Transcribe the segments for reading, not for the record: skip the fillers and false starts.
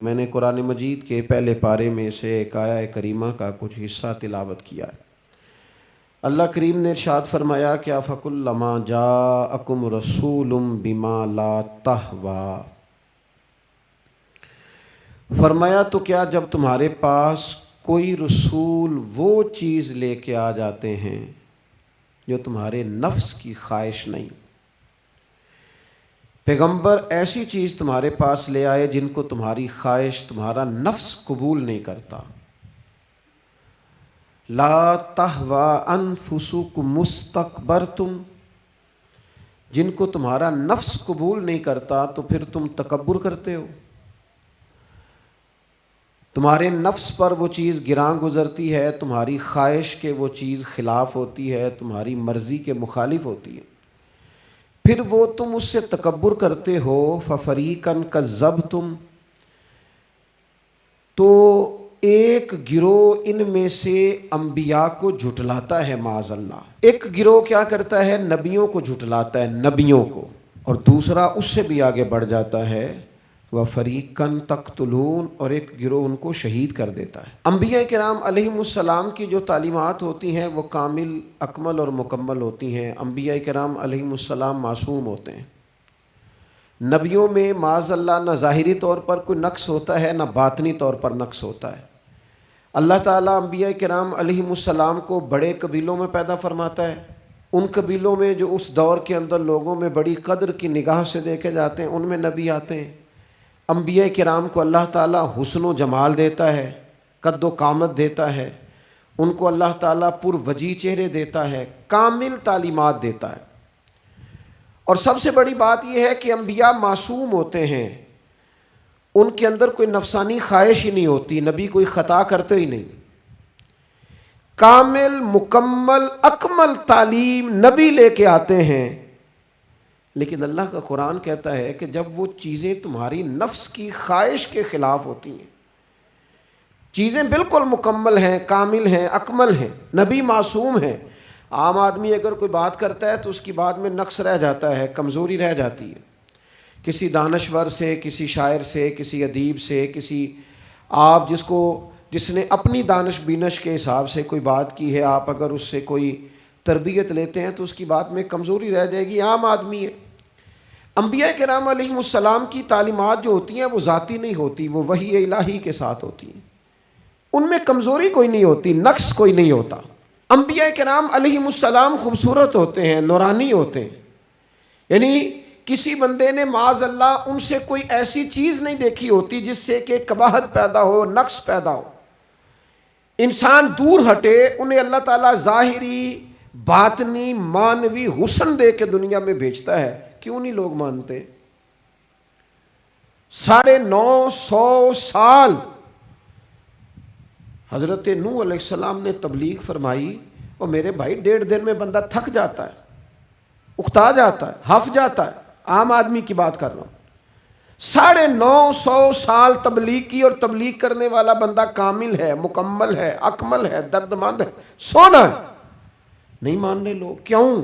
میں نے قرآن مجید کے پہلے پارے میں سے ایک آیہ کریمہ کا کچھ حصہ تلاوت کیا ہے۔ اللہ کریم نے ارشاد فرمایا کہ فَكُلَّمَا جَاءَكُمْ رَسُولٌ بِمَا لَا تَهْوَىٰ، فرمایا تو کیا جب تمہارے پاس کوئی رسول وہ چیز لے کے آ جاتے ہیں جو تمہارے نفس کی خواہش نہیں، پیغمبر ایسی چیز تمہارے پاس لے آئے جن کو تمہاری خواہش تمہارا نفس قبول نہیں کرتا، لا تہویٰ انفسکم مستکبرتم، جن کو تمہارا نفس قبول نہیں کرتا تو پھر تم تکبر کرتے ہو، تمہارے نفس پر وہ چیز گراں گزرتی ہے، تمہاری خواہش کے وہ چیز خلاف ہوتی ہے، تمہاری مرضی کے مخالف ہوتی ہے، پھر وہ تم اس سے تکبر کرتے ہو۔ فَفَرِيقًا كَذَّبْتُمْ، تو ایک گروہ ان میں سے انبیاء کو جھٹلاتا ہے، معاذ اللہ، ایک گروہ کیا کرتا ہے؟ نبیوں کو جھٹلاتا ہے، نبیوں کو، اور دوسرا اس سے بھی آگے بڑھ جاتا ہے، وَفَرِيقًا تَقْتُلُونَ، اور ایک گروہ ان کو شہید کر دیتا ہے۔ انبیاء کرام علیہم السلام کی جو تعلیمات ہوتی ہیں وہ کامل، اکمل اور مکمل ہوتی ہیں۔ انبیاء کرام علیہم السلام معصوم ہوتے ہیں۔ نبیوں میں معاذ اللہ نہ ظاہری طور پر کوئی نقص ہوتا ہے نہ باطنی طور پر نقص ہوتا ہے۔ اللہ تعالیٰ انبیاء کرام علیہم السلام کو بڑے قبیلوں میں پیدا فرماتا ہے، ان قبیلوں میں جو اس دور کے اندر لوگوں میں بڑی قدر کی نگاہ سے دیکھے جاتے ہیں، ان میں نبی آتے ہیں۔ انبیاء کرام کو اللہ تعالیٰ حسن و جمال دیتا ہے، قد و قامت دیتا ہے، ان کو اللہ تعالیٰ پر وجیح چہرے دیتا ہے، کامل تعلیمات دیتا ہے۔ اور سب سے بڑی بات یہ ہے کہ انبیاء معصوم ہوتے ہیں، ان کے اندر کوئی نفسانی خواہش ہی نہیں ہوتی، نبی کوئی خطا کرتے ہی نہیں۔ کامل، مکمل، اکمل تعلیم نبی لے کے آتے ہیں، لیکن اللہ کا قرآن کہتا ہے کہ جب وہ چیزیں تمہاری نفس کی خواہش کے خلاف ہوتی ہیں، چیزیں بالکل مکمل ہیں، کامل ہیں، اکمل ہیں، نبی معصوم ہیں۔ عام آدمی اگر کوئی بات کرتا ہے تو اس کی بات میں نقص رہ جاتا ہے، کمزوری رہ جاتی ہے، کسی دانشور سے، کسی شاعر سے، کسی ادیب سے، کسی آپ جس نے اپنی دانش بینش کے حساب سے کوئی بات کی ہے، آپ اگر اس سے کوئی تربیت لیتے ہیں تو اس کی بات میں کمزوری رہ جائے گی، عام آدمی ہے۔ انبیاء کرام علیہم السلام کی تعلیمات جو ہوتی ہیں وہ ذاتی نہیں ہوتی، وہ وحی الہی کے ساتھ ہوتی ہیں، ان میں کمزوری کوئی نہیں ہوتی، نقص کوئی نہیں ہوتا۔ انبیاء کرام علیہم السلام خوبصورت ہوتے ہیں، نورانی ہوتے ہیں، یعنی کسی بندے نے معاذ اللہ ان سے کوئی ایسی چیز نہیں دیکھی ہوتی جس سے کہ قباحت پیدا ہو، نقص پیدا ہو۔ انسان دور ہٹے، انہیں اللہ تعالیٰ ظاہری، باطنی، معنوی حسن دے کے دنیا میں بھیجتا ہے، کیوں نہیں لوگ مانتے؟ 950 سال حضرت نوح علیہ السلام نے تبلیغ فرمائی، اور میرے بھائی 1.5 دن میں بندہ تھک جاتا ہے، اکتا جاتا ہے، ہف جاتا ہے، عام آدمی کی بات کر رہا ہوں۔ 950 سال تبلیغ کی، اور تبلیغ کرنے والا بندہ کامل ہے، مکمل ہے، اکمل ہے، درد مند ہے، سونا ہے، نہیں مان رہے لوگ، کیوں؟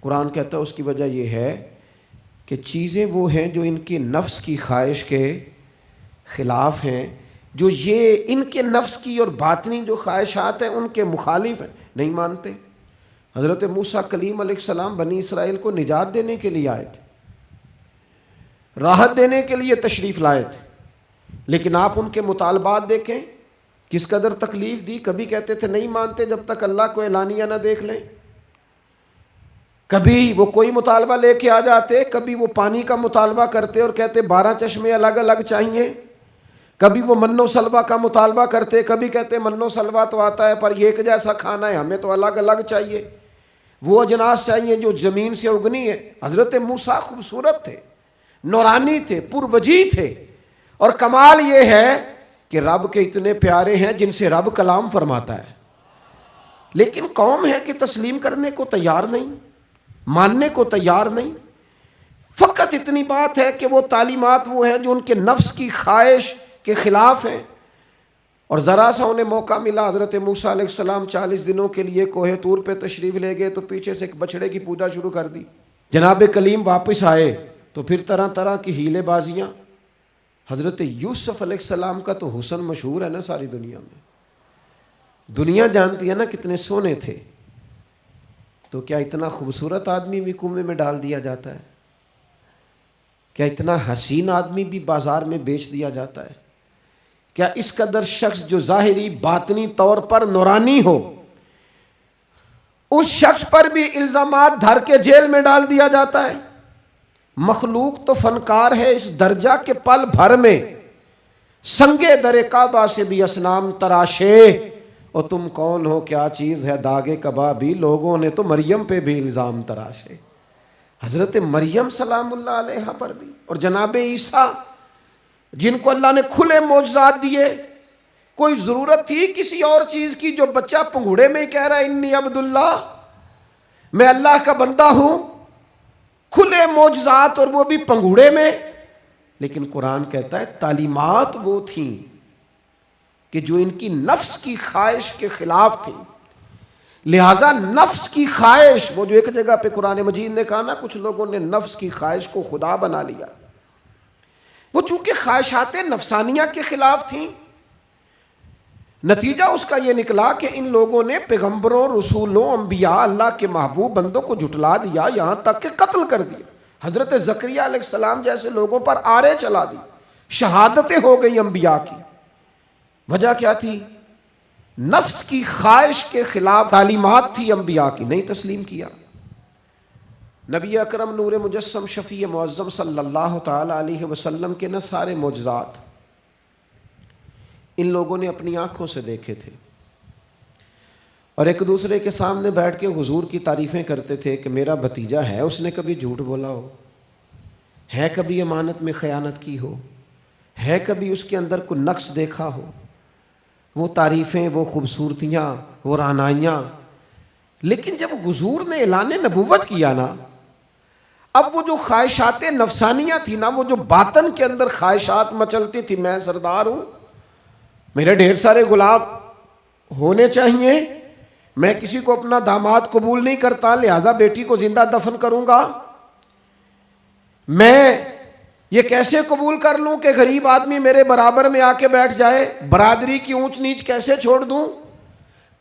قرآن کہتا ہے اس کی وجہ یہ ہے کہ چیزیں وہ ہیں جو ان کے نفس کی خواہش کے خلاف ہیں، جو یہ ان کے نفس کی اور باطنی جو خواہشات ہیں ان کے مخالف ہیں، نہیں مانتے۔ حضرت موسیٰ کلیم علیہ السلام بنی اسرائیل کو نجات دینے کے لیے آئے تھے، راحت دینے کے لیے تشریف لائے تھے، لیکن آپ ان کے مطالبات دیکھیں کس قدر تکلیف دی۔ کبھی کہتے تھے نہیں مانتے جب تک اللہ کو اعلانیہ نہ دیکھ لیں، کبھی وہ کوئی مطالبہ لے کے آ جاتے، کبھی وہ پانی کا مطالبہ کرتے اور کہتے 12 چشمے الگ الگ چاہیے، کبھی وہ من و سلوہ کا مطالبہ کرتے، کبھی کہتے من و سلوہ تو آتا ہے پر ایک جیسا کھانا ہے، ہمیں تو الگ الگ چاہیے، وہ اجناس چاہیے جو زمین سے اگنی ہے۔ حضرت موسیٰ خوبصورت تھے، نورانی تھے، پروجی تھے، اور کمال یہ ہے کہ رب کے اتنے پیارے ہیں جن سے رب کلام فرماتا ہے، لیکن قوم ہے کہ تسلیم کرنے کو تیار نہیں، ماننے کو تیار نہیں۔ فقط اتنی بات ہے کہ وہ تعلیمات وہ ہیں جو ان کے نفس کی خواہش کے خلاف ہیں، اور ذرا سا انہیں موقع ملا، حضرت موسیٰ علیہ السلام 40 دنوں کے لیے کوہ طور پہ تشریف لے گئے تو پیچھے سے ایک بچڑے کی پوجا شروع کر دی۔ جناب کلیم واپس آئے تو پھر طرح طرح کی ہیلے بازیاں، حضرت یوسف علیہ السلام کا تو حسن مشہور ہے نا ساری دنیا میں، دنیا جانتی ہے نا کتنے سونے تھے، تو کیا اتنا خوبصورت آدمی بھی کنویں میں ڈال دیا جاتا ہے؟ کیا اتنا حسین آدمی بھی بازار میں بیچ دیا جاتا ہے؟ کیا اس قدر شخص جو ظاہری باطنی طور پر نورانی ہو، اس شخص پر بھی الزامات دھر کے جیل میں ڈال دیا جاتا ہے؟ مخلوق تو فنکار ہے اس درجہ کے پل بھر میں سنگے در کعبہ سے بھی اصنام تراشے، اور تم کون ہو کیا چیز ہے داغے کبابی، لوگوں نے تو مریم پہ بھی الزام تراشے۔ حضرت مریم سلام اللہ علیہ پر بھی، اور جناب عیسیٰ جن کو اللہ نے کھلے معجزات دیے، کوئی ضرورت تھی کسی اور چیز کی؟ جو بچہ پنگوڑے میں ہی کہہ رہا ہے انی عبد اللہ، میں اللہ کا بندہ ہوں، کھلے معجزات اور وہ بھی پنگوڑے میں۔ لیکن قرآن کہتا ہے تعلیمات وہ تھیں کہ جو ان کی نفس کی خواہش کے خلاف تھیں، لہذا نفس کی خواہش، وہ جو ایک جگہ پہ قرآن مجید نے کہا نا کچھ لوگوں نے نفس کی خواہش کو خدا بنا لیا، وہ چونکہ خواہشات نفسانیہ کے خلاف تھیں، نتیجہ اس کا یہ نکلا کہ ان لوگوں نے پیغمبروں، رسولوں، انبیاء، اللہ کے محبوب بندوں کو جھٹلا دیا، یہاں تک کہ قتل کر دیا۔ حضرت زکریا علیہ السلام جیسے لوگوں پر آرے چلا دی، شہادتیں ہو گئی انبیاء کی۔ وجہ کیا تھی؟ نفس کی خواہش کے خلاف تعلیمات تھی انبیاء کی، نہیں تسلیم کیا۔ نبی اکرم نور مجسم شفیع معظم صلی اللہ تعالی علیہ وسلم کے نہ سارے معجزات ان لوگوں نے اپنی آنکھوں سے دیکھے تھے، اور ایک دوسرے کے سامنے بیٹھ کے حضور کی تعریفیں کرتے تھے کہ میرا بھتیجا ہے، اس نے کبھی جھوٹ بولا ہو، ہے کبھی امانت میں خیانت کی ہو، ہے کبھی اس کے اندر کوئی نقص دیکھا ہو۔ وہ تعریفیں، وہ خوبصورتیاں، وہ رعنائیاں۔ لیکن جب حضور نے اعلان نبوت کیا نا، اب وہ جو خواہشات نفسانیہ تھی نا، وہ جو باطن کے اندر خواہشات مچلتی تھی، میں سردار ہوں، میرے ڈھیر سارے غلام ہونے چاہیے، میں کسی کو اپنا داماد قبول نہیں کرتا لہذا بیٹی کو زندہ دفن کروں گا، میں یہ کیسے قبول کر لوں کہ غریب آدمی میرے برابر میں آ کے بیٹھ جائے، برادری کی اونچ نیچ کیسے چھوڑ دوں۔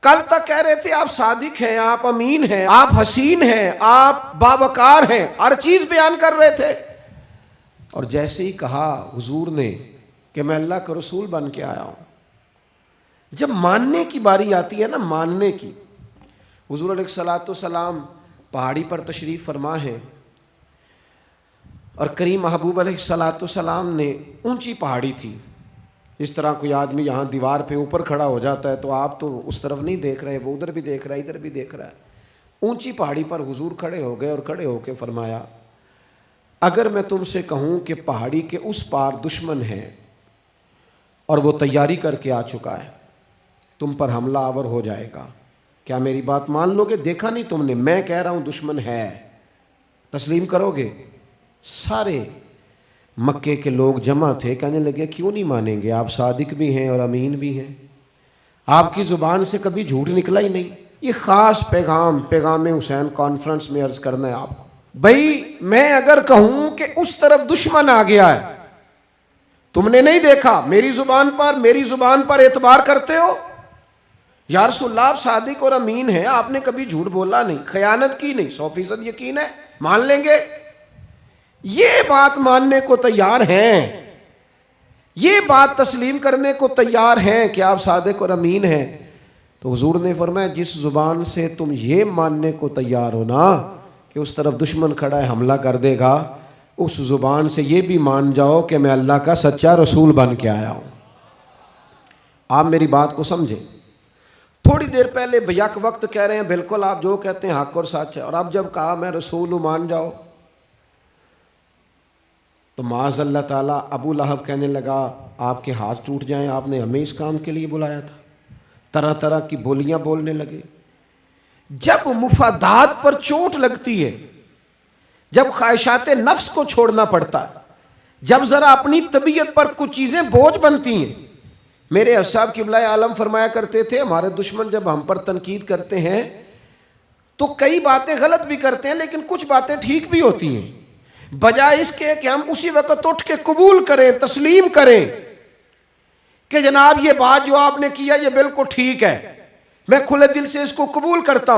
کل تک کہہ رہے تھے آپ صادق ہیں، آپ امین ہیں، آپ حسین ہیں، آپ باوقار ہیں، ہر چیز بیان کر رہے تھے، اور جیسے ہی کہا حضور نے کہ میں اللہ کا رسول بن کے آیا ہوں، جب ماننے کی باری آتی ہے نا، ماننے کی، حضور علیہ الصلوۃ والسلام پہاڑی پر تشریف فرما ہے، اور کریم محبوب علیہ الصلوۃ والسلام نے اونچی پہاڑی تھی، اس طرح کوئی آدمی یہاں دیوار پہ اوپر کھڑا ہو جاتا ہے تو آپ تو اس طرف نہیں دیکھ رہے، وہ ادھر بھی دیکھ رہا ہے، ادھر بھی دیکھ رہا ہے۔ اونچی پہاڑی پر حضور کھڑے ہو گئے، اور کھڑے ہو کے فرمایا اگر میں تم سے کہوں کہ پہاڑی کے اس پار دشمن ہے اور وہ تیاری کر کے آ چکا ہے، تم پر حملہ آور ہو جائے گا، کیا میری بات مان لو گے؟ دیکھا نہیں تم نے، میں کہہ رہا ہوں دشمن ہے، تسلیم کرو گے؟ سارے مکے کے لوگ جمع تھے، کہنے لگے کیوں نہیں مانیں گے، آپ صادق بھی ہیں اور امین بھی ہیں، آپ کی زبان سے کبھی جھوٹ نکلا ہی نہیں۔ یہ خاص پیغام حسین کانفرنس میں عرض کرنا ہے آپ کو، بھائی میں اگر کہوں کہ اس طرف دشمن آ گیا ہے، تم نے نہیں دیکھا، میری زبان پر اعتبار کرتے ہو؟ یا رسول اللہ آپ صادق اور امین ہیں، آپ نے کبھی جھوٹ بولا نہیں، خیانت کی نہیں، 100% یقین ہے، مان لیں گے؟ یہ بات ماننے کو تیار ہیں، یہ بات تسلیم کرنے کو تیار ہیں کہ آپ صادق اور امین ہیں، تو حضور نے فرمایا جس زبان سے تم یہ ماننے کو تیار ہو نا کہ اس طرف دشمن کھڑا ہے حملہ کر دے گا، اس زبان سے یہ بھی مان جاؤ کہ میں اللہ کا سچا رسول بن کے آیا ہوں۔ آپ میری بات کو سمجھیں، تھوڑی دیر پہلے بیک وقت کہہ رہے ہیں بالکل آپ جو کہتے ہیں حق اور سچ ہے، اور اب جب کہا میں رسول ہوں مان جاؤ، تو معاذ اللہ تعالیٰ ابو لہب کہنے لگا آپ کے ہاتھ ٹوٹ جائیں، آپ نے ہمیں اس کام کے لیے بلایا تھا، طرح طرح کی بولیاں بولنے لگے۔ جب مفادات پر چوٹ لگتی ہے، جب خواہشات نفس کو چھوڑنا پڑتا ہے، جب ذرا اپنی طبیعت پر کچھ چیزیں بوجھ بنتی ہیں، میرے اصحاب قبلہ عالم فرمایا کرتے تھے ہمارے دشمن جب ہم پر تنقید کرتے ہیں تو کئی باتیں غلط بھی کرتے ہیں لیکن کچھ باتیں ٹھیک بھی ہوتی ہیں، بجائے اس کے کہ ہم اسی وقت اٹھ کے قبول کریں، تسلیم کریں کہ جناب یہ بات جو آپ نے کیا یہ بالکل ٹھیک ہے، میں کھلے دل سے اس کو قبول کرتا ہوں۔